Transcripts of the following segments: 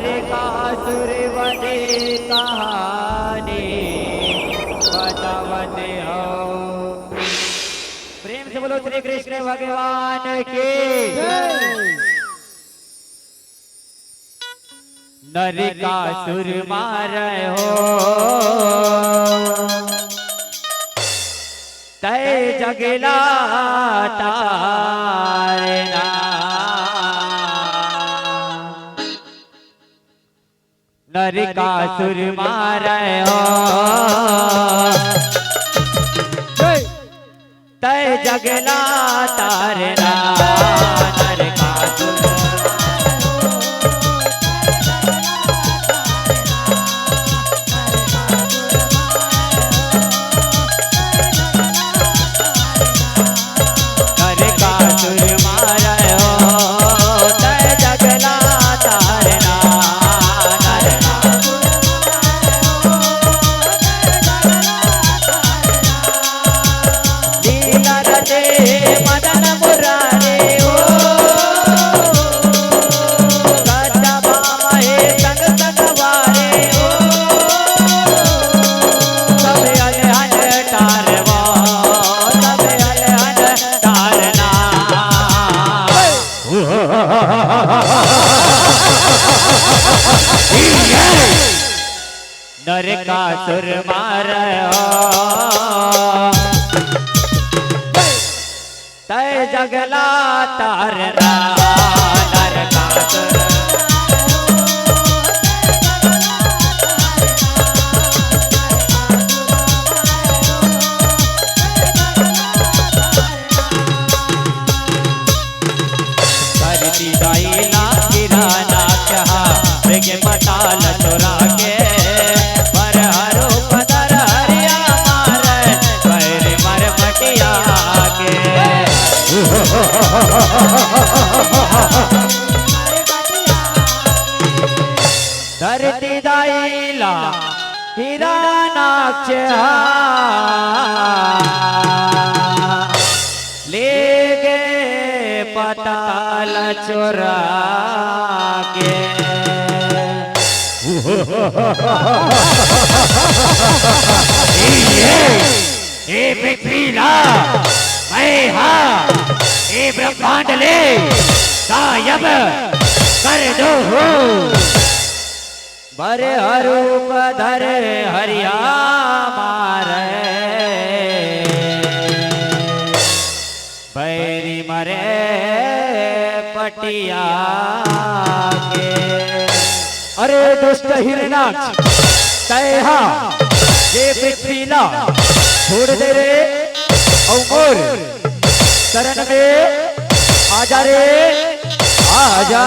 नरकासुर वधे कहानी बतावते हो। प्रेम से बोलो श्री कृष्ण भगवान की जय। नरकासुर मारे हो तय जगला तारना। नरकासुर मारे हो तय जगला तारना। नरकासुर नरकासुर मारे हो तय जगला तारना। नरकासुर करती दाइला किराना कहा बेगे मताल चुरा के धरती दाइला हिरानाक्ष ले गए पताल चुरा के। ए पृथ्वीला मैं हाँ ए ब्रह्मांड ले गायब कर दो हो। बरे हरूप धरे हरिया मारे बैरी मरे पटिया के। अरे दुष्ट हिरणाक्ष तैहा ये पृथ्वीला छोड़ दे रे और शरण में आजा रे आजा।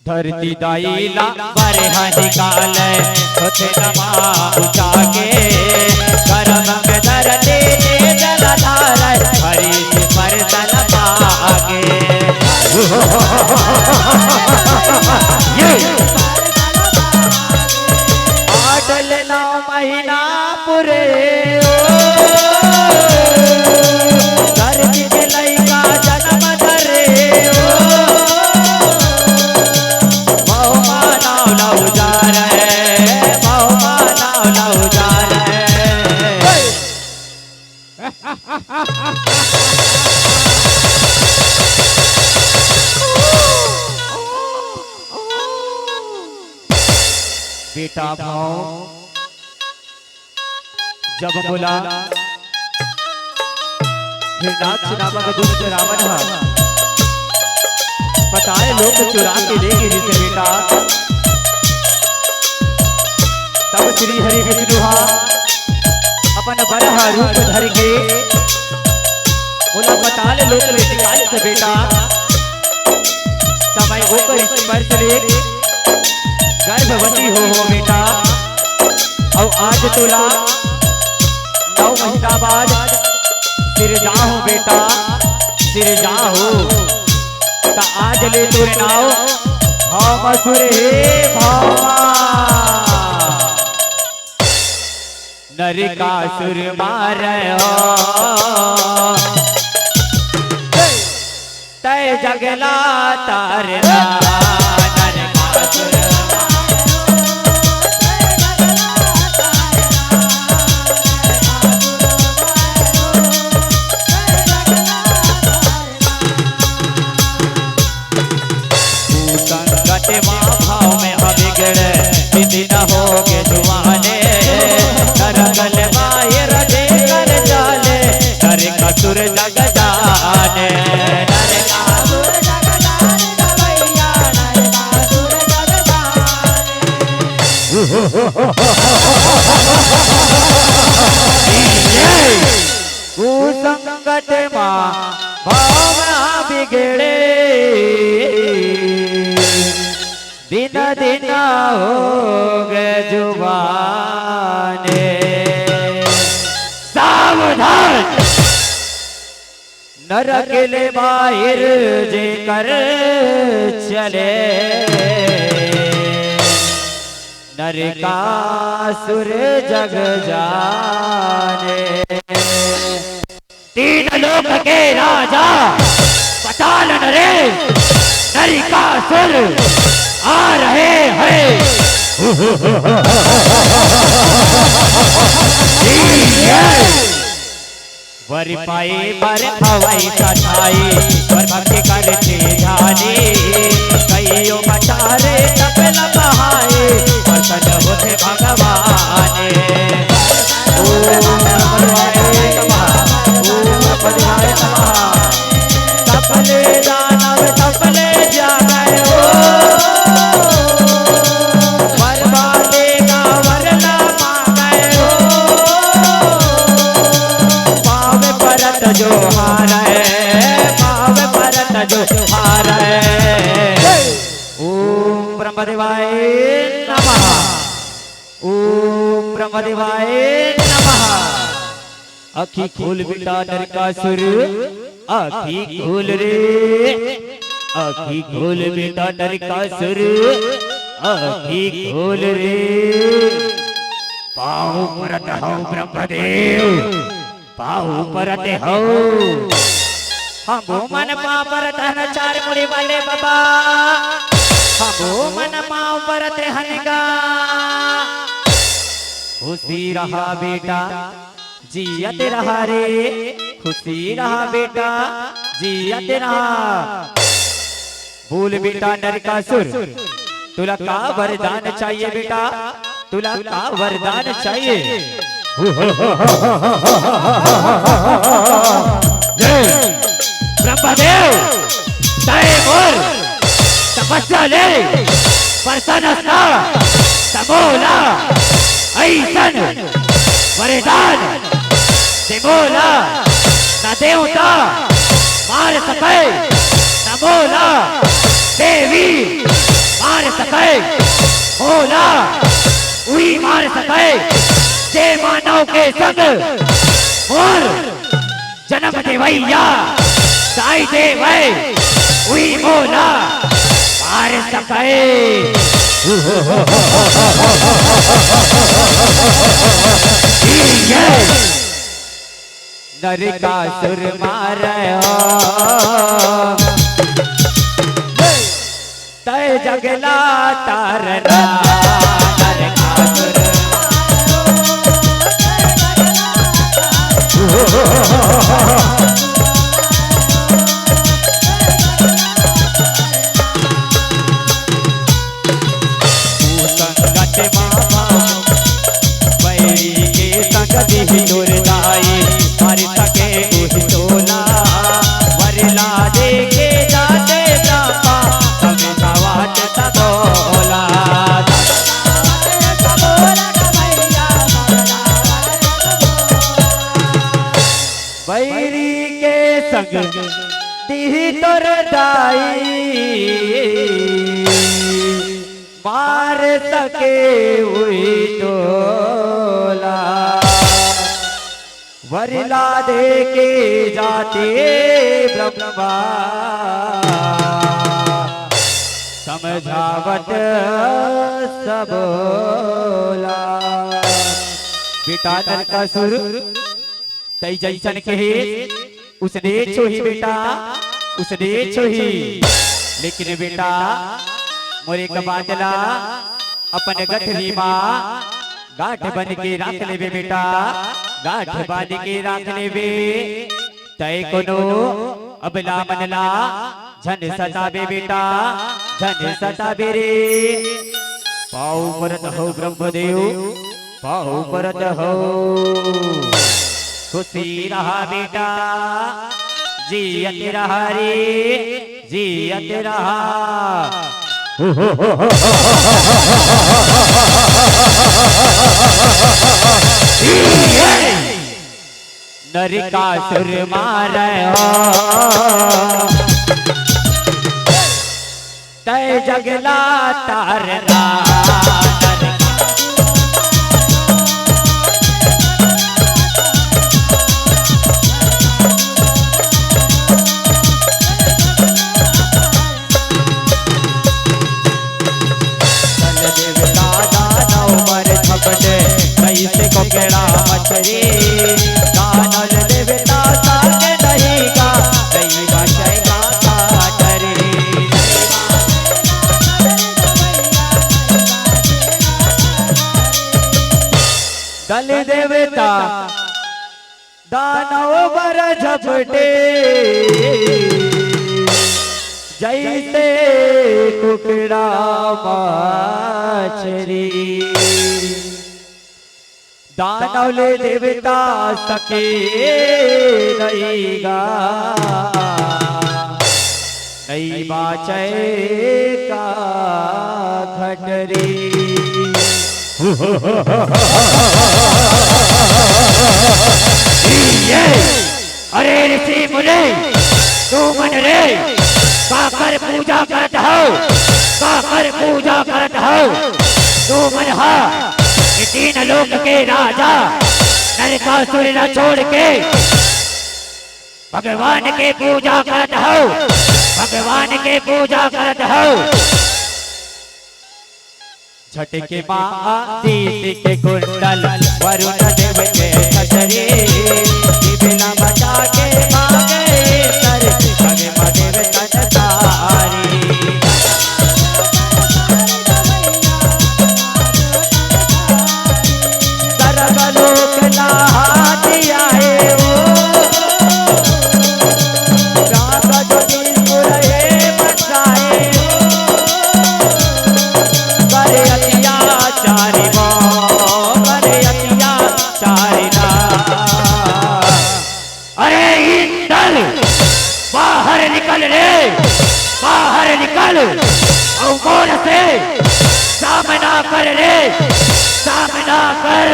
धरती दाइला बारे निकाल होते नमा उठा के करम में धरती जलधार हरि पर तन पागे। आडल 9 महीना पूरे धरती के लइका जन्म धरे बेटा भाव जब बोला हिरणाक्ष नामक दुष्ट रावण बताए लोग चुरा के ले गए जिसे बेटा। तब श्री हरि विष्णु अपन बरहा रूप धर के बोला बताल लोग ले निकाल से बेटा। समय ऊपर स्पर्श ले गर्भवती हो बेटा। और आज तोला 9 महीना बाद सिर जाओ बेटा सिर जाओ। ता आज ले तोरे नाव हम असुर हे भावा नरकासुर मारे हो तय जगला तारना नरकासुर संकट भाव में अबिगड़े दिन हो के जुआने नरगल मायर दे कर जाले नरकासुर जग जाने नरकासुर जग जाने भैया नरकासुर जग जाने संकट भाव में बिगड़े दिन दिन हो गए जुबाने सावधान नरकले बाहर जे कर चले नरकासुर जग जाने तीन लोक के राजा पताल नरेश नरकासुर आ रहे हैं वर पाए बर हवाई सटाई वर भक्ति करते जाने कईयों बचारे तपल बहाए प्रसन्न होते भगवाने तपले दानव तपले जाए हो जो हार है पाव परत जो हार है ओम ब्रह्मदेवाय नमः ओम ब्रह्मदेवाय नमः अखी खोल बेटा नरकासुर अखी खोल रे अखी खोल बेटा नरकासुर अखी खोल रे पाव परत हो ब्रह्मदेव पाहु परते हो हमो मन पाव परत हन चार मुड़ी वाले बाबा हमो मन पाव परते हनगा खुशी रहा बेटा जियत रहा रे खुशी रहा बेटा जियत रहा बोल बेटा नरकासुर तुला का वरदान चाहिए बेटा तुला का वरदान चाहिए ब्रह्मदेव तय बोल तपस्या ले प्रसन्नता समोला ऐसन वरदान समोला न देवता मार सके समोला देवी मार सके होला उई मार सके जे मानव के संग और जन्म देवैया साई देवै उई मोला मार सके नरकासुर मारे तय जगला तारना नरकासुर संकट बैरी के संगति दुर्दाई हर सके उस टोला वरला देखे जाते जापा तमे सवाट सबोला बैरी के संग दी दुर्दाई मार सके हुई टोला वरला दे के जाते ब्रह्मा समझावत सबोला बेटा नरकासुर तई जैसन के उसने छोही बेटा उसने छोही, लेकिन बेटा मोरे का बादला अपन गठरी माँ गाठ बन के रख लेबे बेटा, गाठ बन के रख लेबे तय कोनो अबला मनला झन सताबे बेटा झन सताबे रे। पाऊ परत हो ब्रह्मदेव पाऊ परत हो, खुशी रहा बेटा जियत रहा रे जियत रहा। नरकासुर मारे तय जगला तारना कैसे को केड़ा मछरी दानव देवता साके नहीं का कई बचाए का डरे। दल देवता दानव बर झपटे जैसे कुकड़ा मछरी, दानव देवता सके नहींगा नहीं बाचे का खटरी। अरे ऋषि मुनि तू मन रे काकर पूजा करत हो काकर पूजा करत हो तू मन हा तीन लोक के राजा नरकासुर न छोड़ के भगवान के पूजा करत हो भगवान के पूजा करत हो। झटके माँ दीदी के कुंडल वरुण देव के छतरी बिना बचा के मांगे सर भगवान देव तन तारी। सर्वलोक नहाती आए वो जागदीपुर बचाए करे अत्याचारी वो करे अत्याचारी ना। अरे इंद्र बाहर निकल रे बाहर निकल और से सामना कर रे सामना कर।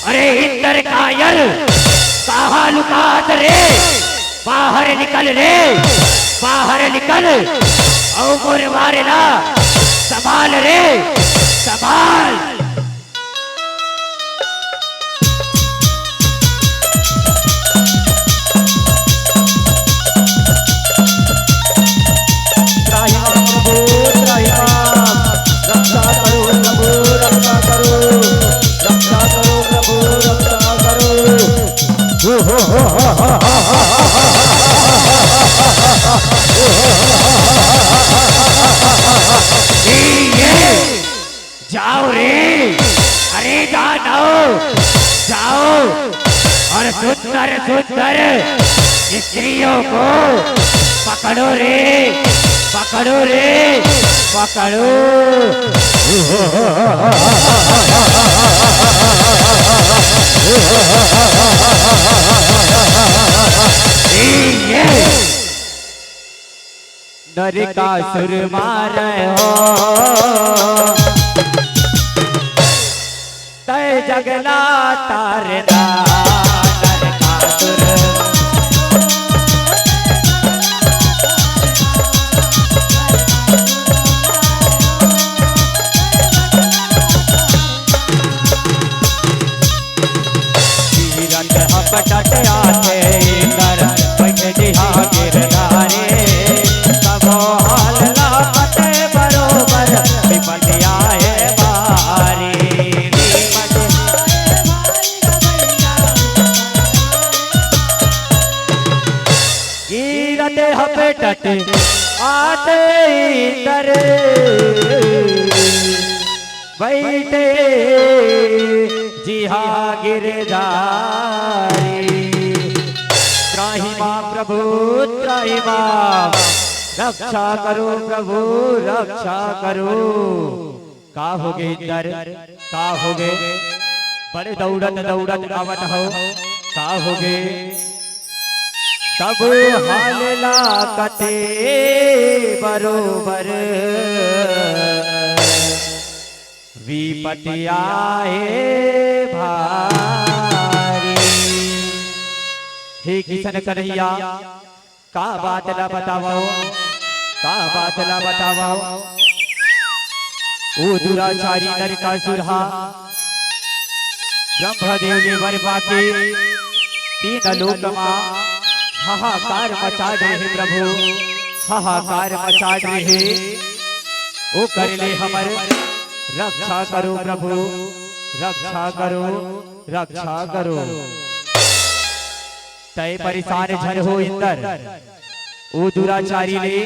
अरे इंद्र कायल कहाँ लुकात रे बाहर निकल रे बाहर निकल और मारेला संभाल रे संभाल। रक्षा करो प्रभु रक्षा करो रक्षा करो प्रभु रक्षा जाओ रे अरे जाओ जाओ और सुंदर सुंदर स्त्रियों को पकड़ो रे पकड़ो रे पकड़ो। नरकासुर मारे हो तय जगला तारना नरकासुर। बैठे जी हाँ गिरधारी। त्राहि मां प्रभु त्राहि मां, रक्षा करो प्रभु रक्षा करो। का हो गए इंदर का हो गए, बड़े दौड़त दौड़त आवत हो, का हो गए। सब हाल लाकते बरोबर, विपत्ति आए भारी। हे किशन कन्हैया का बात ला बताओ, का बात ला बताओ। ओ दुराचारी नरकासुर ब्रह्मदेव ने वर पाके तीन लोक में हाहाकार मचा रहे प्रभु, हाहाकार मचा रहे। ओ कर ले हमर रक्षा करो प्रभु रक्षा करो रक्षा करो। तय परेशान झर हो इंदर, ओ दुराचारी ले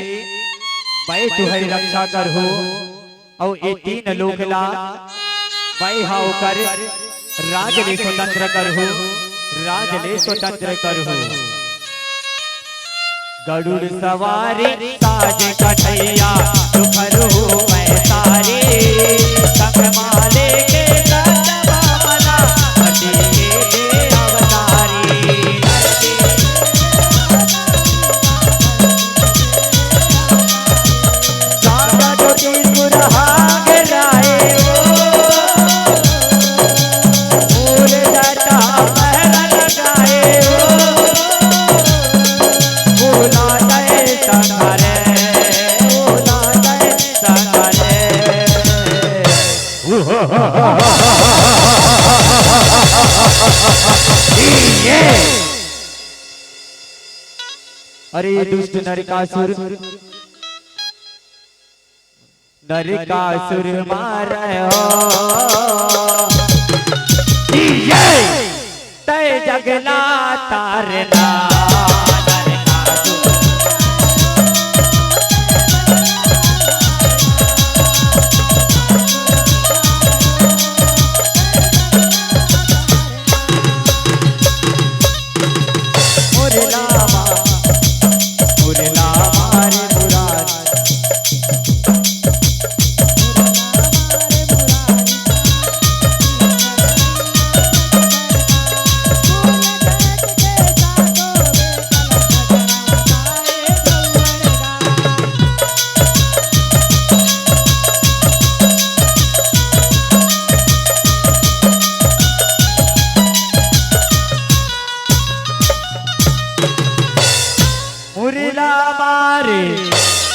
मैं तुम्हारी रक्षा कर हो। और ये तीन लोक ला मैं हाउ कर राज ले स्वतंत्र कर हो, राज ले स्वतंत्र कर हो। गरुड़ सवारी साज कन्हैया दुखरो मैं तारे, संग माले के माला हटे अवतारी। सागा ज्योति सुरहाग राए, फूल जटा महल लगाए। भोला जय संगरे, भोला जय संगरे। अरे दुष्ट नरकासुर, नरकासुर मार हो तय जगला तारना।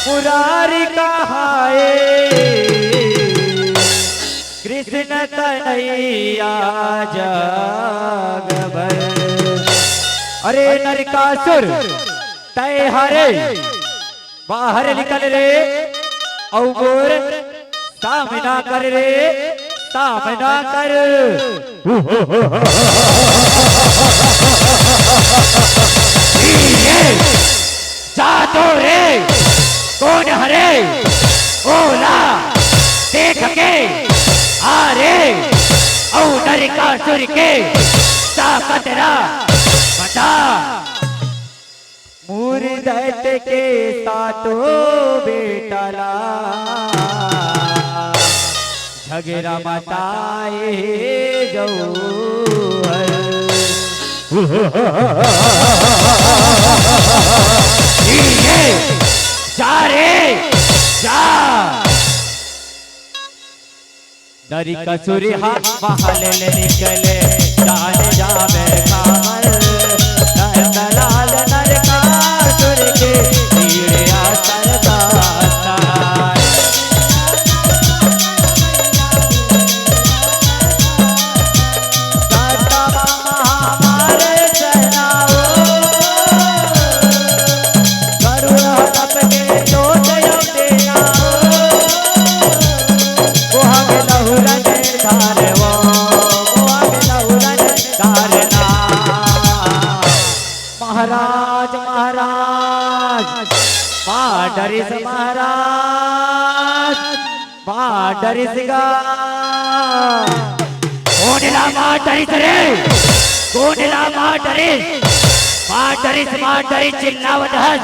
मुरारी कहाए कृष्ण कन्हैया जगबर। अरे नरकासुर तय हरे बाहर निकल रे, औगोर सामना कर रे सामना कर। जादो रे कौन हरे ओला देख के आ रे, औ नरकासुर के ताकतरा बता। मुर्दत के सातो बेटला झगड़ा मचाए जौहर। जा रे जा। नरकासुर हाथ महल ले निकले, जान जावे कामल। नंदलाल नरकासुर के हीरे आसर दाता। महाराज महाराज महाराज महाराज कोनला माटरिस रे कोनला माटरिस चिल्लावत हस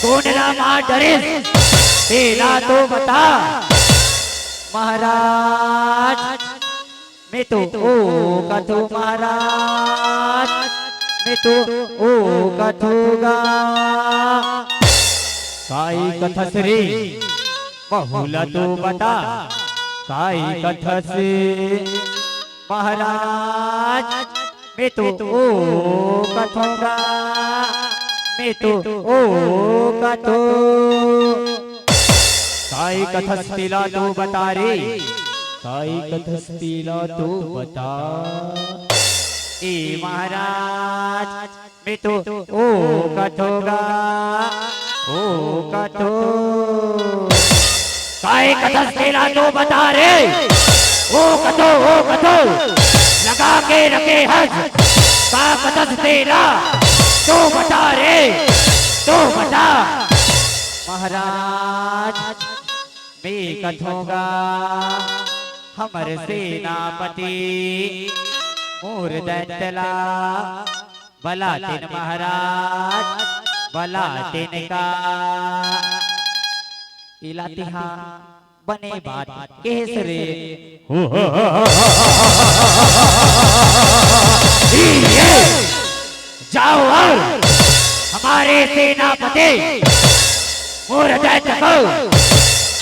कोनला माटरिस तेरा तो बता महाराज मैं तो ओ कथो महाराज मैं तो ओ कथोगा काई कथस रे बहुला तो बता काई कथस महाराज मैं तो ओ कथोगा मैं तो ओ कथो काई कथस तिला तो बता रे काई कथस तिला तो बता ए महाराज मैं तो ओ कथोगा ओ कथो काई कथस तिला तो बता रे ओ कथो लगा के रखे हज का कथस तेरा तो बता रे तो बता महाराज मैं कथोगा हमर सेनापति मोर दैतला भला दिन महाराज भला दिन का इलातिहा बने बात केसरे जाओ और हमारे सेनापति मोर दैत को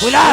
बुला